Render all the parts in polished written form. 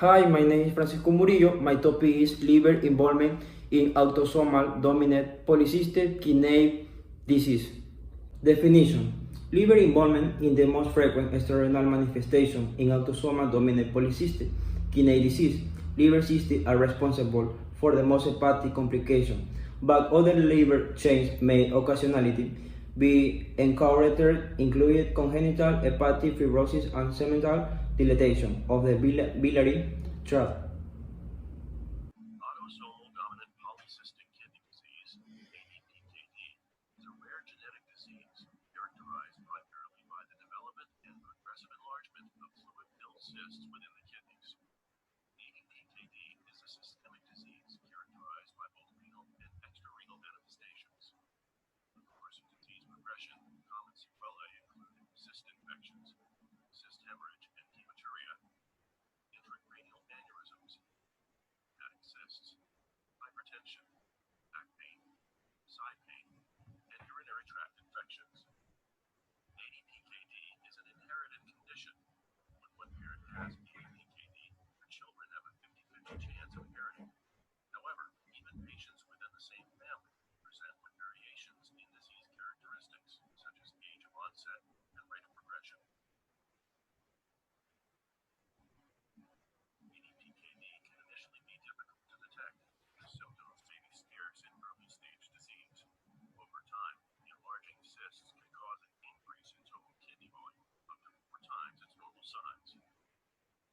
Hi, my name is Francisco Murillo. My topic is liver involvement in autosomal dominant polycystic kidney disease. Definition: liver involvement is the most frequent external manifestation in autosomal dominant polycystic kidney disease. Liver cysts are responsible for the most hepatic complications, but other liver changes may occasionally be encountered, including congenital hepatic fibrosis and segmental dilatation of the biliary tract. Autosomal dominant polycystic kidney disease, ADPKD, is a rare genetic disease characterized primarily by the development and progressive enlargement of fluid-filled cysts within the kidneys. ADPKD is a systemic disease characterized by both renal and extrarenal manifestations. The course of disease progression, common sequelae include cyst infections, cyst hemorrhage, and hematuria, intracranial aneurysms, hepatic cysts, hypertension, back pain, side pain, and urinary tract infections. ADPKD is an inherited condition. When one parent has ADPKD, the children have a 50-50 chance of inheriting. However, even patients within the same family present with variations in disease characteristics, such as age of onset and rate of progression. ADPKD can initially be difficult to detect. The symptoms may be scarce in early-stage disease. Over time, enlarging cysts can cause an increase in total kidney volume, up to 4 times its normal size.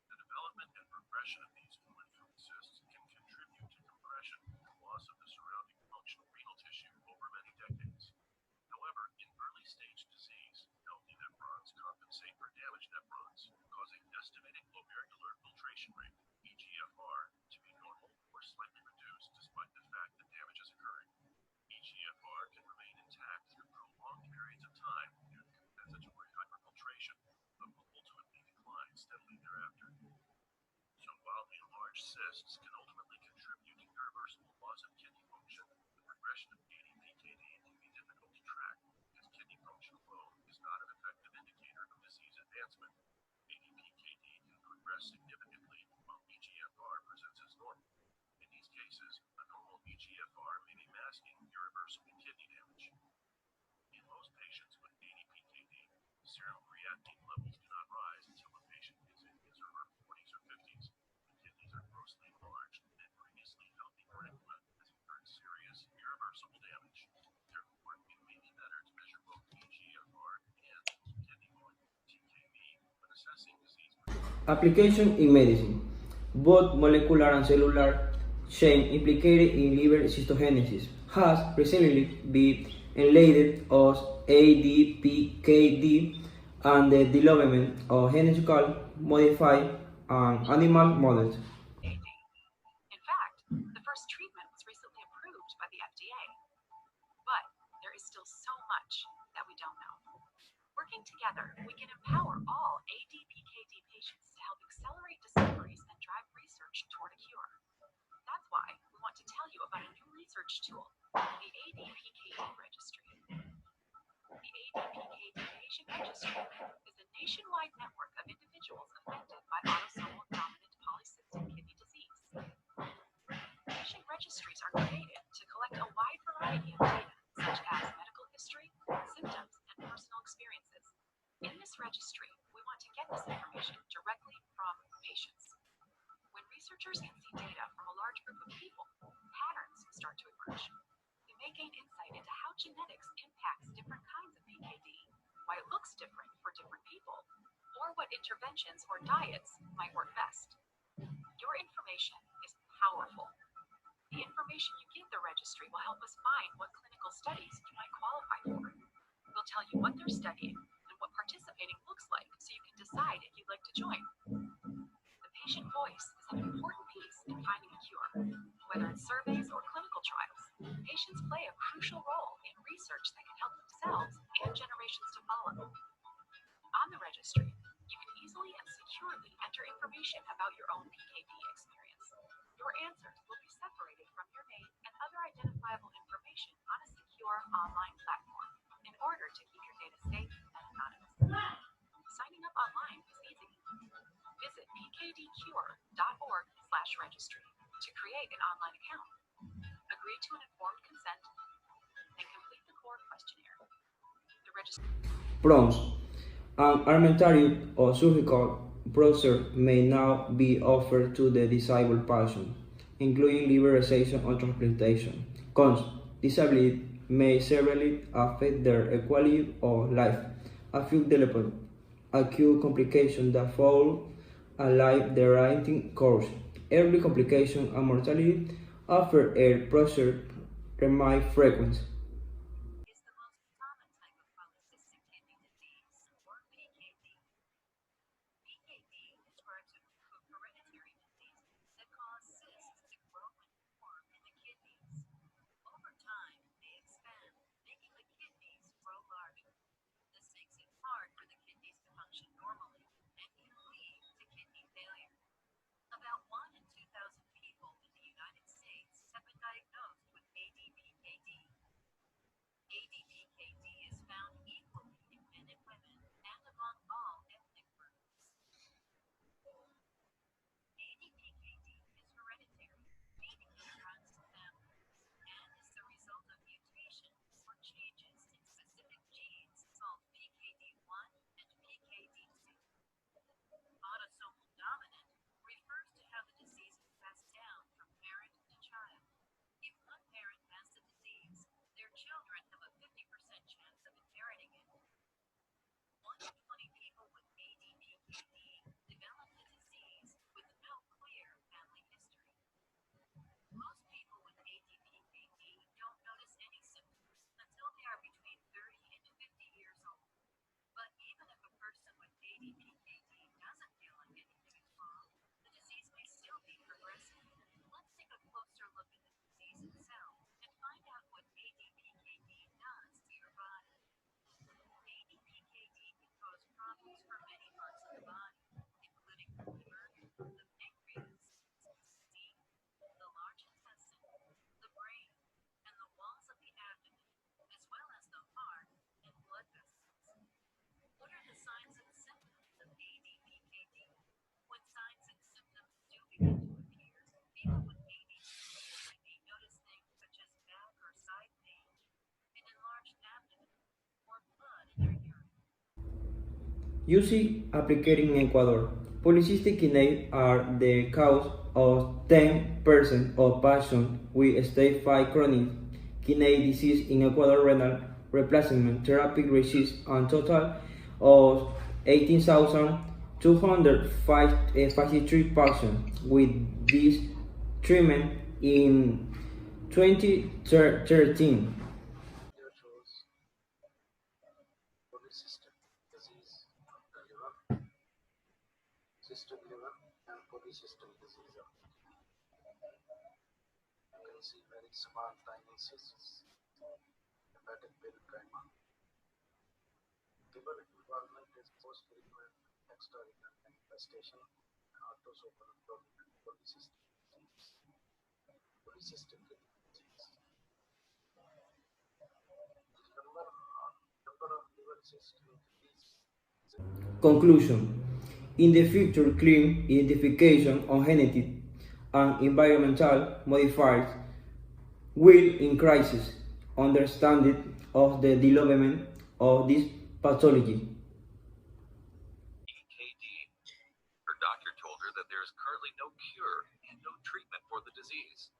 The development and progression of these fluid-filled cysts can contribute to compression and loss of the surrounding functional renal tissue over many decades. However, in early-stage disease, healthy nephrons compensate for damaged nephrons, causing estimated glomerular filtration rate, eGFR, to be normal or slightly reduced despite the fact that damage is occurring. eGFR can remain intact through prolonged periods of time due to compensatory hyperfiltration, but will ultimately decline steadily thereafter. So while enlarged cysts can ultimately contribute to irreversible loss of kidney function, the progression of ADPKD can be difficult to track because kidney function alone is not an effective indicator of disease advancement. ADPKD can progress significantly while eGFR presents as normal. In these cases, a normal eGFR may be masking irreversible kidney damage. In most patients with ADPKD, serum creatinine levels do not rise until the patient is in his or her 40s or 50s. The kidneys are grossly enlarged, and previously healthy parenchyma has incurred serious, irreversible damage. Therefore, it may be better to measure both eGFR and kidney volume (TKV) when assessing disease. Application in medicine. Both molecular and cellular chain implicated in liver cystogenesis has recently been enlisted as ADPKD and the development of genetically modified animal models. In fact, the first treatment was recently approved by the FDA. But there is still so much that we don't know. Working together, we can empower all ADPKD patients to help accelerate discoveries and drive research toward a cure. That's why we want to tell you about a new research tool, the ADPKD Registry. The ADPKD Patient Registry is a nationwide network of individuals affected by autosomal dominant polycystic kidney disease. Patient registries are created to collect a wide variety of data, such as medical history, symptoms, and personal experiences. In this registry, we want to get this information directly from patients. When researchers can see data from a large group of people, patterns start to emerge. We may gain insight into how genetics impacts different kinds of PKD, why it looks different for different people, or what interventions or diets might work best. Your information is powerful. The information you give the registry will help us find what clinical studies you might qualify for. We'll tell you what they're studying and what participating looks like so you can decide if you'd like to join. The patient voice is an important piece in finding a cure. Whether it's surveys or clinical trials, patients play a crucial role in research that can help themselves and generations to follow. On the registry, you can easily and securely enter information about your own PKD experience. Your answers will be separated from your name and other identifiable information on a secure online platform in order to keep your data safe and anonymous. Signing up online is easy. Visit pkdcure.org history to create an online account. Agree to an informed consent and complete the core questionnaire. The Prompts. An arbitrary or surgical browser may now be offered to the disabled person, including liberalization or transplantation. Cons. Disability may severely affect their quality of life. Acute development. Acute complications that follow a life-threatening course. Early complications and mortality after a procedure remain frequent. is the most common type of polycystic kidney disease, or PKD. PKD describes a group of hereditary diseases that cause cysts to grow and form in the kidneys. Over time, they expand, making the kidneys grow larger. This makes it hard for the kidneys to function normally and can lead to kidney failure. About 1 in 2,000 people in the United States have been diagnosed with ADPKD. ADPKD is found equally in men and women and among all ethnic groups. ADPKD is hereditary, meaning it runs in families, and is the result of mutations or changes in specific genes called PKD1 and PKD2. Autosomal dominant refers to how the disease is passed down from parent to child. If one parent has the disease, their children have a 50% chance of inheriting it. 1 in 20 people with ADPKD develop the disease with no clear family history. Most people with ADPKD don't notice any symptoms until they are between 30 and 50 years old. But even if a person with ADPKD doesn't feel like anything is wrong, the disease may still be progressive. Let's take a closer look at the disease itself and find out what ADPKD does to your body. ADPKD can cause problems for many parts of the body, including the liver, the pancreas, skin, the large intestine, the brain, and the walls of the abdomen, as well as the heart and blood vessels. What are the signs and symptoms of ADPKD? When signs and symptoms do begin to appear, people with ADPKD may notice things such as back or side pain, an enlarged abdomen, or blood in their urine. Usually applied in Ecuador, polycystic kidney are the cause of 10% of patients with stage 5 chronic kidney disease in Ecuador. Renal replacement therapy receives a total of 18,253 patients with this treatment in 2013. Here shows polycystic disease of the liver, cystic liver, and polycystic disease of the kidney. You can see very small tiny cysts, hepatic parenchyma. Liver involvement is most frequent extrarenal manifestation and autosomal dominant polycystic disease. Polycystic kidney disease. The number of liver cysts increase. Conclusion. In the future, clean identification of genetic and environmental modifiers will increase understanding of the development of this pathology. PKD. Her doctor told her that there is currently no cure and no treatment for the disease.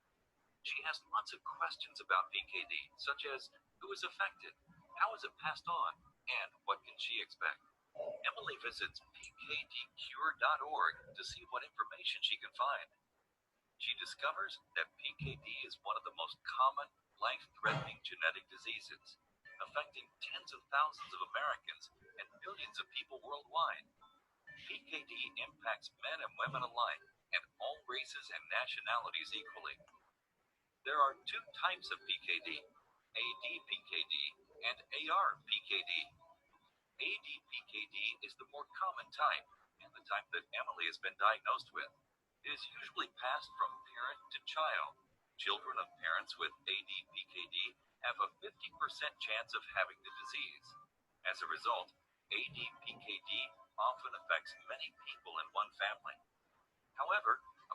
She has lots of questions about PKD, such as who is affected, how is it passed on, and what can she expect. Emily visits pkdcure.org to see what information she can find. She discovers that PKD is one of the most common life-threatening genetic diseases, affecting tens of thousands of Americans and millions of people worldwide. PKD impacts men and women alike, and all races and nationalities equally. There are two types of PKD, ADPKD and ARPKD. ADPKD is the more common type, and the type that Emily has been diagnosed with. It is usually passed from parent to child. Children of parents with ADPKD have a 50% chance of having the disease. As a result, ADPKD often affects many people in one family. However,